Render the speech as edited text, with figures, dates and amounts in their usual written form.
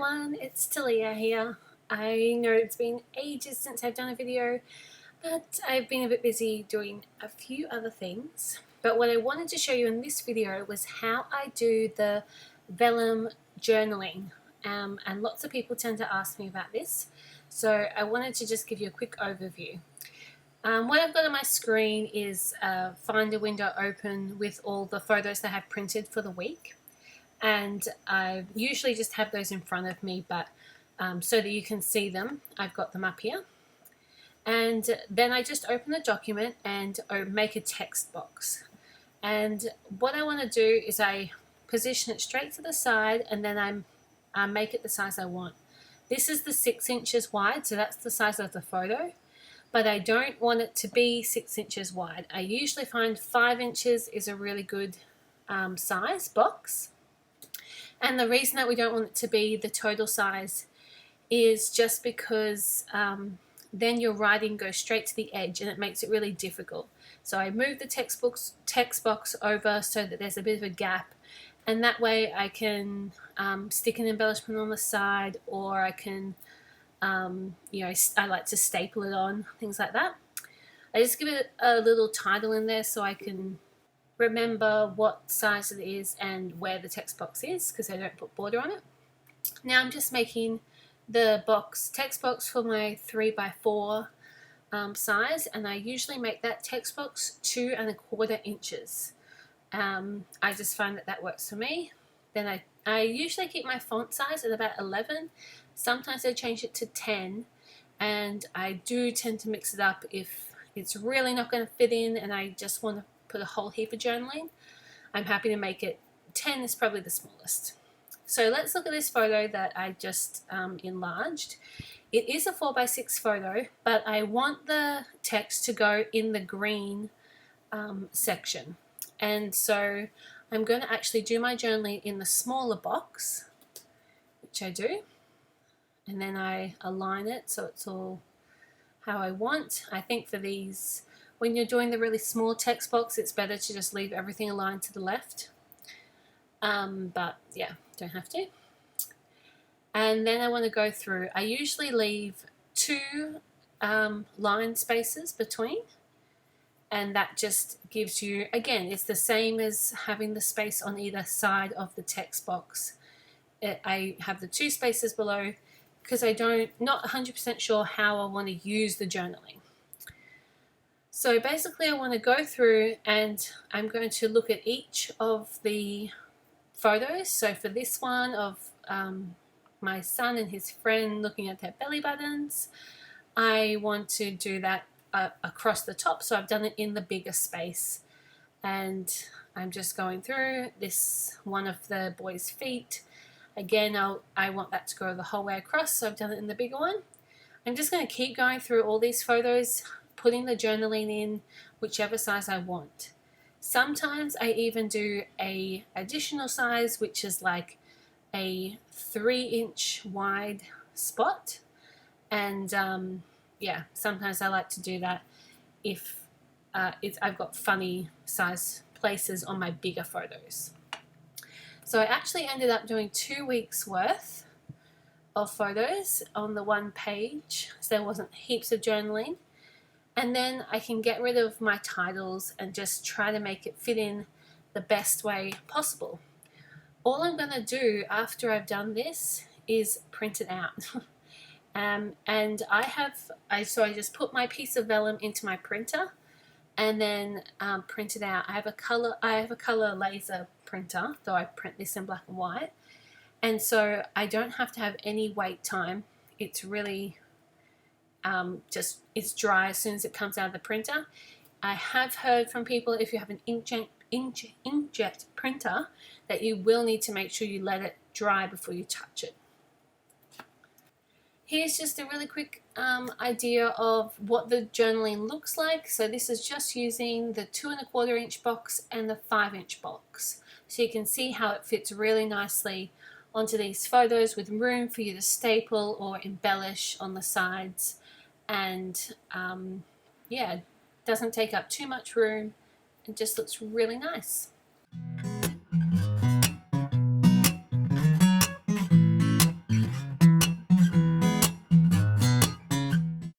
everyone, it's Talia here. I know it's been ages since I've done a video, but I've been a bit busy doing a few other things. But what I wanted to show you in this video was how I do the Vellum journaling, and lots of people tend to ask me about this, so I wanted to just give you a quick overview. What I've got on my screen is a Finder window open with all the photos that I've printed for the week. And I usually just have those in front of me, but so that you can see them, I've got them up here. And then I just open the document and make a text box. And what I want to do is I position it straight to the side, and then I make it the size I want. This is the 6 inches wide, so that's the size of the photo. But I don't want it to be 6 inches wide. I usually find 5 inches is a really good size box. And the reason that we don't want it to be the total size is just because then your writing goes straight to the edge and it makes it really difficult. So I move the text box over so that there's a bit of a gap, and that way I can stick an embellishment on the side, or I can, I like to staple it on, things like that. I just give it a little title in there so I can remember what size it is and where the text box is, because I don't put border on it. Now I'm just making the text box for my 3x4 size, and I usually make that text box 2¼ inches. I just find that works for me. Then I usually keep my font size at about 11. Sometimes I change it to 10, and I do tend to mix it up if it's really not going to fit in and I just want to put a whole heap of journaling. I'm happy to make it 10 is probably the smallest. So let's look at this photo that I just enlarged. It is a 4x6 photo, but I want the text to go in the green section. And so I'm going to actually do my journaling in the smaller box, which I do. And then I align it so it's all how I want. I think for these, when you're doing the really small text box, it's better to just leave everything aligned to the left. But yeah, don't have to. And then I want to go through. I usually leave 2 line spaces between, and that just gives you, again, it's the same as having the space on either side of the text box. I have the 2 spaces below because not 100% sure how I want to use the journaling. So basically I want to go through and I'm going to look at each of the photos. So for this one of my son and his friend looking at their belly buttons, I want to do that across the top. So I've done it in the bigger space. And I'm just going through this one of the boy's feet. Again, I want that to go the whole way across, so I've done it in the bigger one. I'm just going to keep going through all these photos, putting the journaling in whichever size I want. Sometimes I even do a additional size, which is like a 3-inch wide spot. And yeah, sometimes I like to do that if I've got funny size places on my bigger photos. So I actually ended up doing 2 weeks worth of photos on the one page, so there wasn't heaps of journaling. And then I can get rid of my titles and just try to make it fit in the best way possible. All I'm going to do after I've done this is print it out. And I just put my piece of vellum into my printer and then print it out. I have a color laser printer, though I print this in black and white, and so I don't have to have any wait time. It's really it's dry as soon as it comes out of the printer. I have heard from people, if you have an inkjet printer, that you will need to make sure you let it dry before you touch it. Here's just a really quick idea of what the journaling looks like. So this is just using the 2¼ inch box and the 5-inch box. So you can see how it fits really nicely onto these photos with room for you to staple or embellish on the sides. And yeah, it doesn't take up too much room. It just looks really nice.